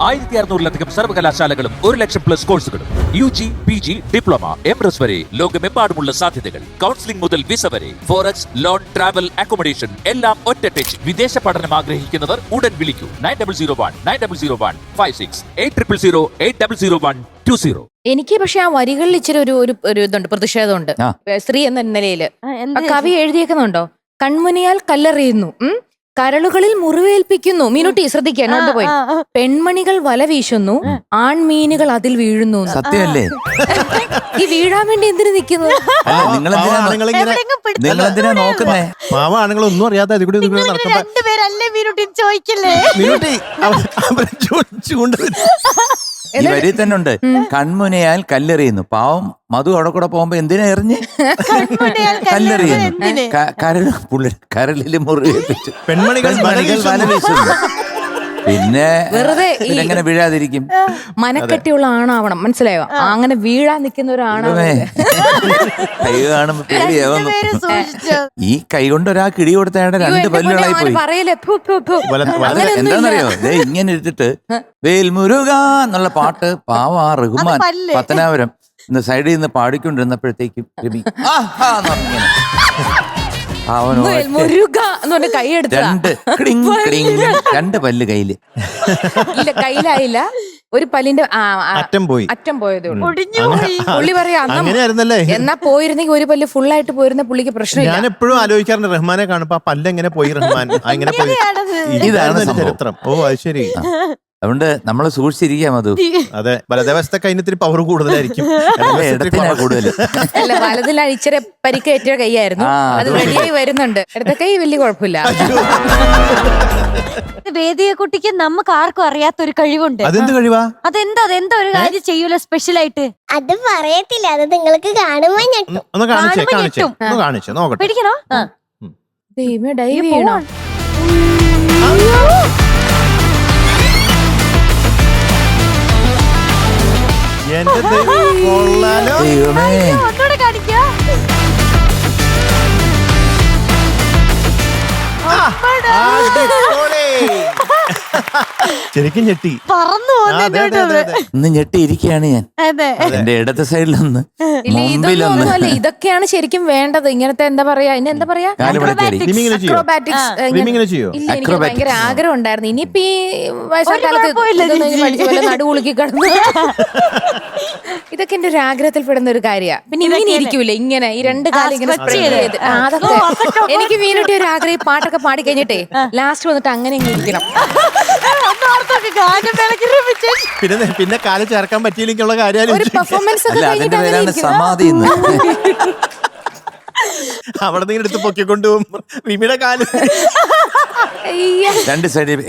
1600-ലധികം സർവകലാശാലകളും 1,00,000+ കോഴ്സുകളും UG, PG, diploma, MS വരെ ലോകമെമ്പാടുമുള്ള സാധ്യതകൾ. കൗൺസിലിംഗ് മുതൽ വിസ വരെ, ഫോറക്സ്, ലോൺ, ട്രാവൽ, അക്കോമഡേഷൻ എല്ലാം ഒറ്റ ടച്ച്. വിദേശ പഠനം ആഗ്രഹിക്കുന്നവർ ഉടൻ വിളിക്കൂ 9001 800 800120. എനിക്ക് പക്ഷെ ആ വരികളിൽ ഇച്ചിരി ഒരു ഇതുണ്ട്, പ്രതിഷേധമുണ്ട്. സ്ത്രീ എന്ന നിലയില് കവി എഴുതിയേക്കുന്നുണ്ടോ? കൺമുനിയാൽ കല്ലെറിയുന്നു, കരളുകളിൽ മുറിവേൽപ്പിക്കുന്നു. മീനുട്ടി ശ്രദ്ധിക്കാൻ പോയി. പെൺമണികൾ വല വീശുന്നു, ആൺമീനുകൾ അതിൽ വീഴുന്നു. സത്യമല്ലേ? ഈ വീഴാൻ വേണ്ടി എന്തിനു നിൽക്കുന്നു? നിങ്ങളെന്തിനാ നോക്കുന്നേ? മാവ ആണുങ്ങളൊന്നും അറിയാതെ ഈ വരി തന്നെ ഉണ്ട്. കൺമുനയാൽ കല്ലെറിയുന്നു. പാവം മധു അവിടെ കൂടെ പോകുമ്പോ എന്തിനാ എറിഞ്ഞ് കല്ലെറിയുന്നു? കരളില് മുറിവേൽപ്പിച്ചു. പെൺമണികൾ വല വീശുന്നു. പിന്നെ വെറുതെ എങ്ങനെ വീഴാതിരിക്കും? മനക്കെട്ടിയുള്ള ആണാവണം, മനസ്സിലായോ? അങ്ങനെ വീഴാൻ നിൽക്കുന്ന ഒരു ആണാവണം. കൈ കാണുമ്പോ പേടിയാവുന്നു. ഈ കൈ കൊണ്ട് ഒരാൾക്ക് ഇടി കൊടുത്തയാടെ 2 പല്ലുകളായി പോയി. എന്താന്നറിയോ? ഇങ്ങനെ ഇട്ടിട്ട് വേൽമുരുക എന്നുള്ള പാട്ട് പാവ റഹ്മാൻ പത്തനാപുരം സൈഡിൽ നിന്ന് പാടിക്കൊണ്ടിരുന്നപ്പോഴത്തേക്കും രവി രണ്ട് പല്ല് കയ്യില് ഇല്ല, കയ്യിലായില്ല. ഒരു പല്ലിന്റെ അറ്റം പോയതേ ഉള്ളൂ. പുള്ളി പറയാ എന്നാ പോയിരുന്നെങ്കിൽ ഒരു പല്ല് ഫുള്ളായിട്ട് പോയിരുന്ന പുള്ളിക്ക് പ്രശ്നമില്ല. ഞാൻ എപ്പോഴും ആലോചിക്കാറുണ്ട് റഹ്മാനെ കാണുമ്പോ ആ പല്ല് എങ്ങനെ പോയി റഹ്മാൻ, അങ്ങനെ പോയി. ഇതാണ് ചരിത്രം. ഓ അത് ശരി. അതുകൊണ്ട് നമ്മള് സൂക്ഷിച്ചിരിക്കാം അത്. അതെ, വലതുവശത്തെ കൈനത്തിന് പവർ കൂടുതലായിരിക്കും. കൂടുതൽ അല്ല, വലതിൽ ഇച്ചിരി പരിക്കേറ്റ കൈയായിരുന്നു. അത് റെഡിയായി വരുന്നുണ്ട്. ഇടത്തെ കൈ വലിയ കുഴപ്പമില്ല. വേദിയെ കുട്ടിക്ക് നമുക്ക് ആർക്കും അറിയാത്തൊരു കഴിവുണ്ട്. അതെന്ത് കഴിവാ? അതെന്താ ഒരു കാര്യം ചെയ്യൂല സ്പെഷ്യൽ ആയിട്ട്? അത് പറയത്തില്ല, അത് നിങ്ങൾക്ക് കാണുമ്പോ ഞെട്ടും. ഒന്ന് കാണിച്ചേ നോക്കട്ടെ. പിടിക്കണോ? ഡൈവ് ചെയ്യണോ? ഒന്നുകൂടെ കാണിക്കാ. ശരിക്കും ഞെട്ടി, പറന്നു ഇന്ന് ഞെട്ടിയിരിക്കുകയാണ് ഞാൻ. എന്റെ ഇടത്തെ സൈഡിലൊന്ന്, മുമ്പിലൊന്ന്. ഇതൊക്കെയാണ് ശരിക്കും വേണ്ടത്. ഇങ്ങനത്തെ എന്താ പറയാ, എന്താ പറയാ, അക്രോബാറ്റിക്സ്. എനിക്ക് ഭയങ്കര ആഗ്രഹം ഉണ്ടായിരുന്നു. ഇനിയിപ്പോ ഈ വയസ്സാകാലത്ത് നടുവുളുക്കി കിടന്നു. ഇതൊക്കെ എന്റെ ഒരു ആഗ്രഹത്തിൽ പെടുന്ന ഒരു കാര്യമാണ്. പിന്നെ ഇങ്ങനെ ഇരിക്കൂലേ, ഇങ്ങനെ ഈ 2 കാലം ഇങ്ങനെ സ്പ്രെഡ് ചെയ്ത്. അതൊക്കെ എനിക്ക് വീണിട്ട് ഒരു ആഗ്രഹം. ഈ പാട്ടൊക്കെ പാടി കഴിഞ്ഞിട്ടേ ലാസ്റ്റ് വന്നിട്ട് അങ്ങനെ ഇങ്ങനെ ഇരിക്കണം. പിന്നെ കാല് ചേർക്കാൻ പറ്റിയില്ലെങ്കിലുള്ള കാര്യം പെർഫോമൻസ് ഒക്കെ സമാധി. അവിടെ നിന്ന് എടുത്ത് പൊക്കിക്കൊണ്ട് പോകുമ്പോ റിമിയുടെ കാല് 2 സൈഡിൽ